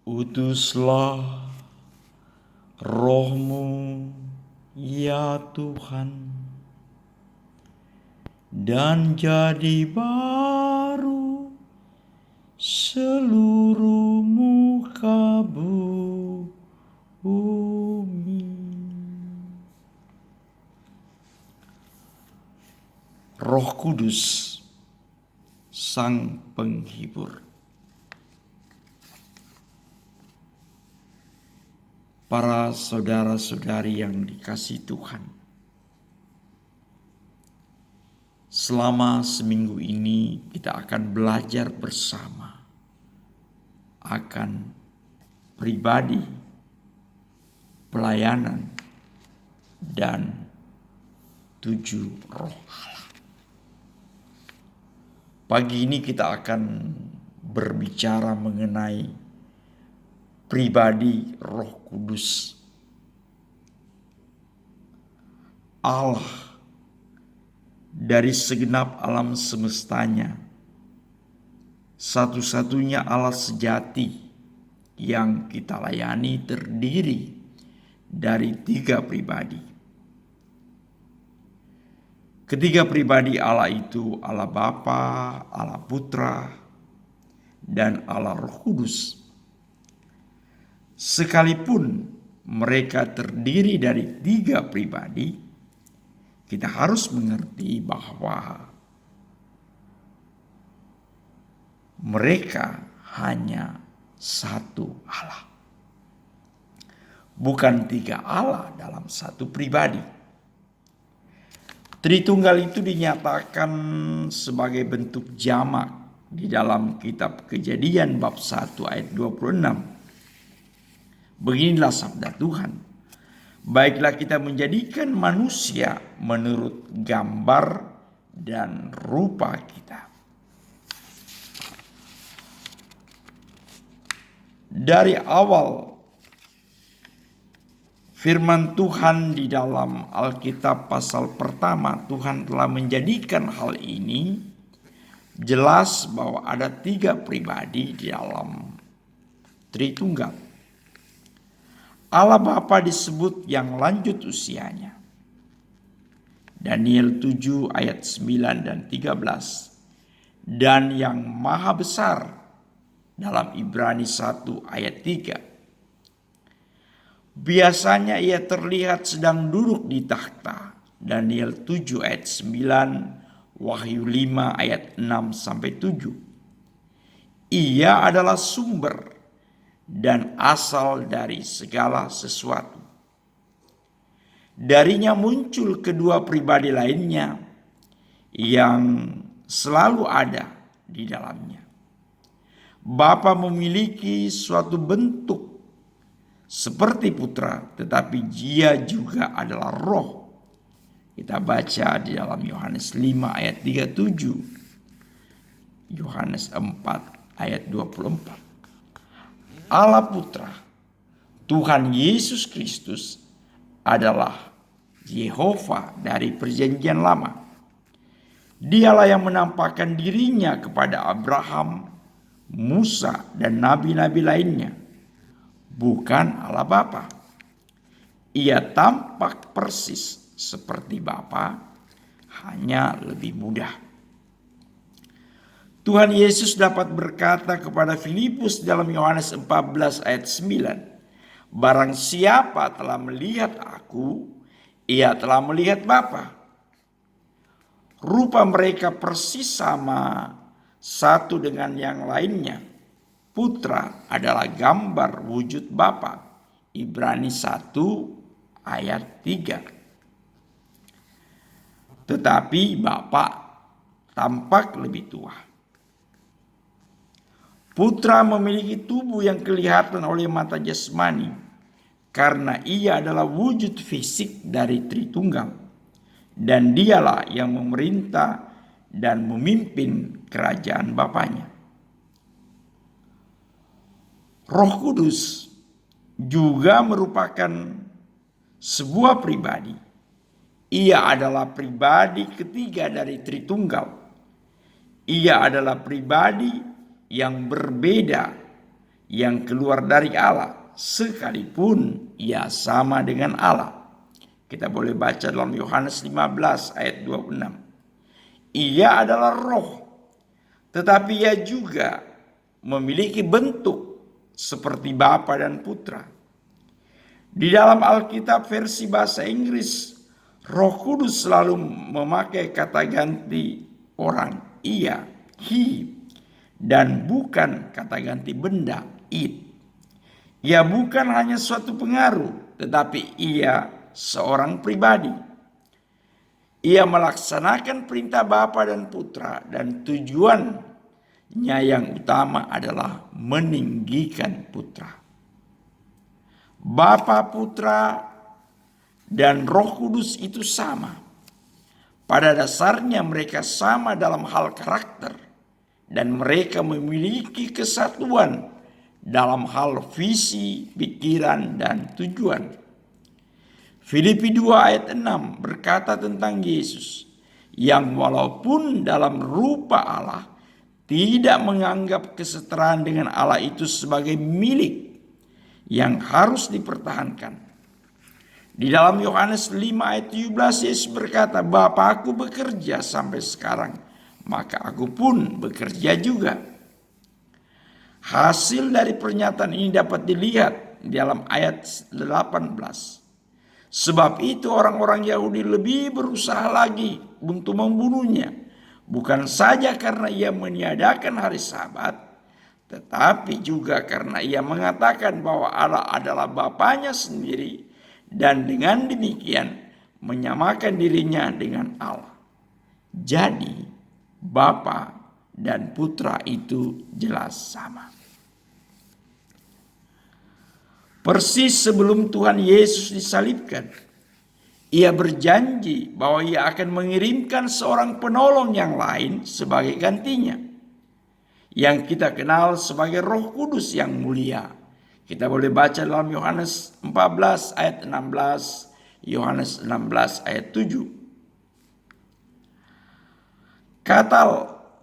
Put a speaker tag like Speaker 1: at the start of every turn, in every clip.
Speaker 1: Utuslah roh-Mu, ya Tuhan, dan jadi baru seluruh muka bumi. Roh Kudus, Sang Penghibur. Para saudara-saudari yang dikasihi Tuhan, selama seminggu ini kita akan belajar bersama akan pribadi, pelayanan, dan 7 roh Allah. Pagi ini kita akan berbicara mengenai pribadi Roh Kudus. Allah dari segenap alam semestanya, satu-satunya Allah sejati yang kita layani terdiri dari 3 pribadi. Ketiga pribadi Allah itu Allah Bapa, Allah Putra, dan Allah Roh Kudus. Sekalipun mereka terdiri dari 3 pribadi, kita harus mengerti bahwa mereka hanya satu Allah. Bukan 3 Allah dalam satu pribadi. Tritunggal itu dinyatakan sebagai bentuk jamak di dalam kitab Kejadian bab 1 ayat 26. Beginilah sabda Tuhan, baiklah kita menjadikan manusia menurut gambar dan rupa kita. Dari awal firman Tuhan di dalam Alkitab pasal pertama, Tuhan telah menjadikan hal ini jelas bahwa ada 3 pribadi di dalam Tritunggal. Allah Bapa disebut yang lanjut usianya. Daniel 7 ayat 9 dan 13. Dan yang maha besar dalam Ibrani 1 ayat 3. Biasanya ia terlihat sedang duduk di takhta. Daniel 7 ayat 9, Wahyu 5 ayat 6 sampai 7. Ia adalah sumber dan asal dari segala sesuatu. Darinya muncul kedua pribadi lainnya yang selalu ada di dalamnya. Bapa memiliki suatu bentuk seperti putra, tetapi dia juga adalah roh. Kita baca di dalam Yohanes 5 ayat 37, Yohanes 4 ayat 24. Allah Putra, Tuhan Yesus Kristus adalah Yehova dari perjanjian lama. Dialah yang menampakkan dirinya kepada Abraham, Musa, dan nabi-nabi lainnya, bukan Allah Bapa. Ia tampak persis seperti Bapa, hanya lebih mudah. Tuhan Yesus dapat berkata kepada Filipus dalam Yohanes 14 ayat 9. Barang siapa telah melihat aku, ia telah melihat Bapa. Rupa mereka persis sama satu dengan yang lainnya. Putra adalah gambar wujud Bapa. Ibrani 1 ayat 3. Tetapi Bapa tampak lebih tua. Putra memiliki tubuh yang kelihatan oleh mata jasmani karena ia adalah wujud fisik dari Tritunggal, dan dialah yang memerintah dan memimpin kerajaan Bapanya. Roh Kudus juga merupakan sebuah pribadi. Ia adalah pribadi ketiga dari Tritunggal. Ia adalah pribadi yang berbeda, yang keluar dari Allah, sekalipun ia sama dengan Allah. Kita boleh baca dalam Yohanes 15 ayat 26. Ia adalah roh, tetapi ia juga memiliki bentuk seperti Bapa dan Putra. Di dalam Alkitab versi bahasa Inggris, Roh Kudus selalu memakai kata ganti orang, ia, he, dan bukan kata ganti benda, it. Ia bukan hanya suatu pengaruh, tetapi ia seorang pribadi. Ia melaksanakan perintah Bapa dan Putra, dan tujuannya yang utama adalah meninggikan Putra. Bapa, Putra, dan Roh Kudus itu sama. Pada dasarnya mereka sama dalam hal karakter, dan mereka memiliki kesatuan dalam hal visi, pikiran, dan tujuan. Filipi 2 ayat 6 berkata tentang Yesus yang walaupun dalam rupa Allah tidak menganggap kesetaraan dengan Allah itu sebagai milik yang harus dipertahankan. Di dalam Yohanes 5 ayat 17 Yesus berkata, Bapa-Ku bekerja sampai sekarang, maka aku pun bekerja juga. Hasil dari pernyataan ini dapat dilihat di dalam ayat 18. Sebab itu orang-orang Yahudi lebih berusaha lagi untuk membunuhnya. Bukan saja karena ia meniadakan hari Sabat, tetapi juga karena ia mengatakan bahwa Allah adalah Bapanya sendiri, dan dengan demikian menyamakan dirinya dengan Allah. Jadi Bapa dan Putra itu jelas sama. Persis sebelum Tuhan Yesus disalibkan, ia berjanji bahwa ia akan mengirimkan seorang penolong yang lain sebagai gantinya, yang kita kenal sebagai Roh Kudus yang mulia. Kita boleh baca dalam Yohanes 14 ayat 16, Yohanes 16 ayat 7. Kata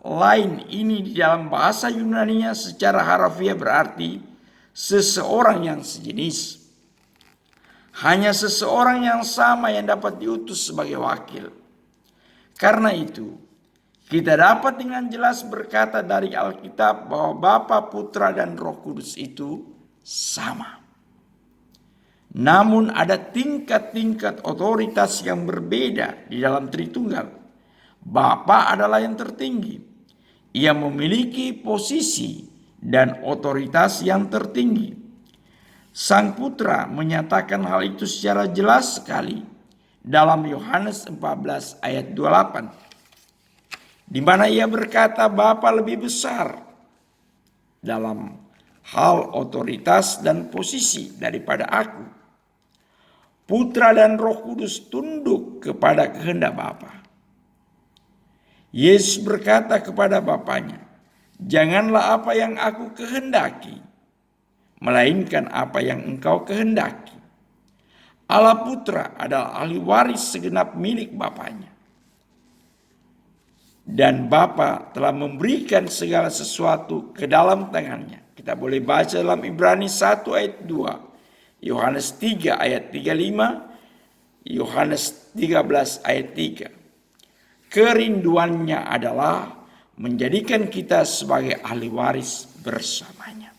Speaker 1: lain ini di dalam bahasa Yunani-nya secara harafiah berarti seseorang yang sejenis. Hanya seseorang yang sama yang dapat diutus sebagai wakil. Karena itu, kita dapat dengan jelas berkata dari Alkitab bahwa Bapa, Putra, dan Roh Kudus itu sama. Namun ada tingkat-tingkat otoritas yang berbeda di dalam Tritunggal. Bapa adalah yang tertinggi. Ia memiliki posisi dan otoritas yang tertinggi. Sang Putra menyatakan hal itu secara jelas sekali dalam Yohanes 14 ayat 28. Di mana ia berkata Bapa lebih besar dalam hal otoritas dan posisi daripada aku. Putra dan Roh Kudus tunduk kepada kehendak Bapa. Yesus berkata kepada Bapanya, janganlah apa yang aku kehendaki, melainkan apa yang engkau kehendaki. Allah Putra adalah ahli waris segenap milik Bapanya. Dan Bapa telah memberikan segala sesuatu ke dalam tangannya. Kita boleh baca dalam Ibrani 1 ayat 2, Yohanes 3 ayat 35, Yohanes 13 ayat 3. Kerinduannya adalah menjadikan kita sebagai ahli waris bersamanya.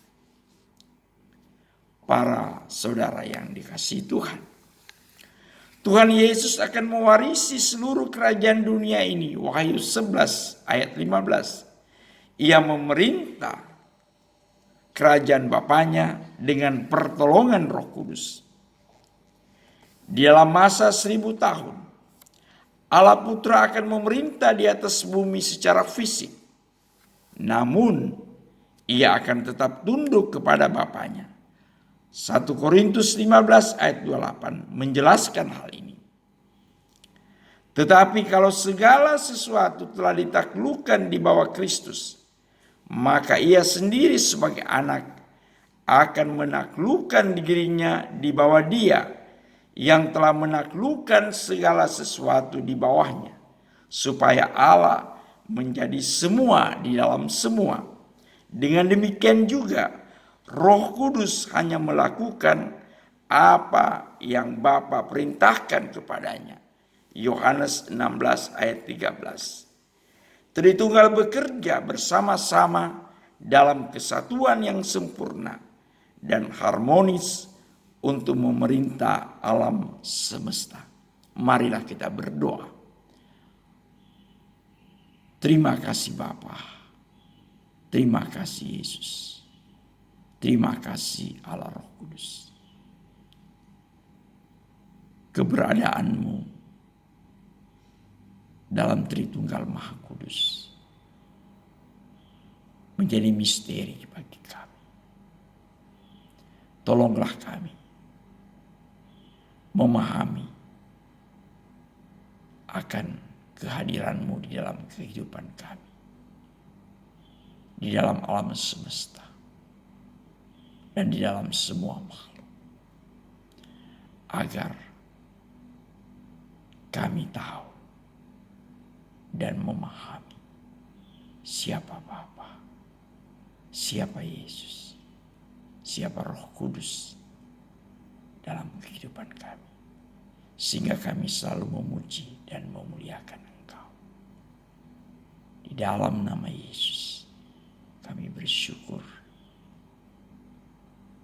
Speaker 1: Para saudara yang dikasihi Tuhan, Tuhan Yesus akan mewarisi seluruh kerajaan dunia ini. Wahyu 11 ayat 15. Ia memerintah kerajaan Bapanya dengan pertolongan Roh Kudus. Di dalam masa 1000 tahun, Allah Putra akan memerintah di atas bumi secara fisik. Namun, ia akan tetap tunduk kepada Bapanya. 1 Korintus 15 ayat 28 menjelaskan hal ini. Tetapi kalau segala sesuatu telah ditaklukkan di bawah Kristus, maka ia sendiri sebagai anak akan menaklukkan dirinya di bawah Dia yang telah menaklukkan segala sesuatu di bawahnya, supaya Allah menjadi semua di dalam semua. Dengan demikian juga Roh Kudus hanya melakukan apa yang Bapa perintahkan kepadanya. Yohanes 16 ayat 13. Tritunggal bekerja bersama-sama dalam kesatuan yang sempurna dan harmonis untuk memerintah alam semesta. Marilah kita berdoa. Terima kasih Bapa. Terima kasih Yesus. Terima kasih Allah Roh Kudus. Keberadaanmu dalam Tritunggal Maha Kudus menjadi misteri bagi kami. Tolonglah kami memahami akan kehadiran-Mu di dalam kehidupan kami, di dalam alam semesta, dan di dalam semua makhluk, agar kami tahu dan memahami siapa Bapa, siapa Yesus, siapa Roh Kudus dalam kehidupan kami, sehingga kami selalu memuji dan memuliakan Engkau. Di dalam nama Yesus kami bersyukur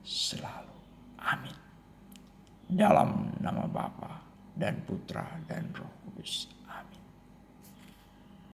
Speaker 1: selalu. Amin. Dalam nama Bapa dan Putra dan Roh Kudus.